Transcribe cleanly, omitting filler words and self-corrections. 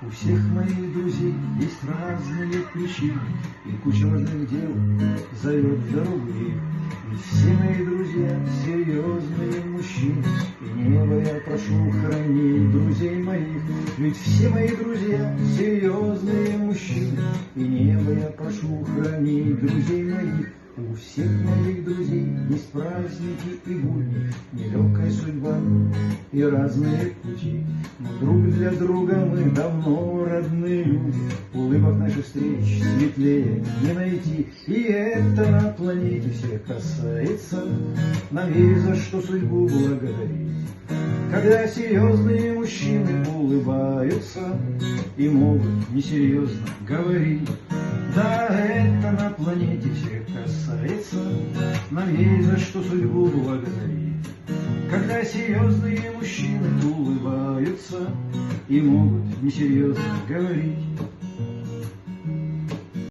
У всех моих друзей есть разные причины, и куча важных дел зовет в дорогу их. Ведь все мои друзья серьезные мужчины, и небо я прошу хранить друзей моих. Ведь все мои друзья серьезные мужчины, и небо я прошу хранить друзей моих. У всех моих друзей есть праздники и будни, нелегкая судьба и разные пути. Но друг для друга мы давно родные люди, улыбок наших встреч светлее не найти. И это на планете всех касается, нам есть за что судьбу благодарить. Когда серьезные мужчины улыбаются и могут несерьезно говорить. Да, это на планете всех касается, нам есть за что судьбу благодарить. Когда серьезные мужчины улыбаются и могут несерьезно говорить.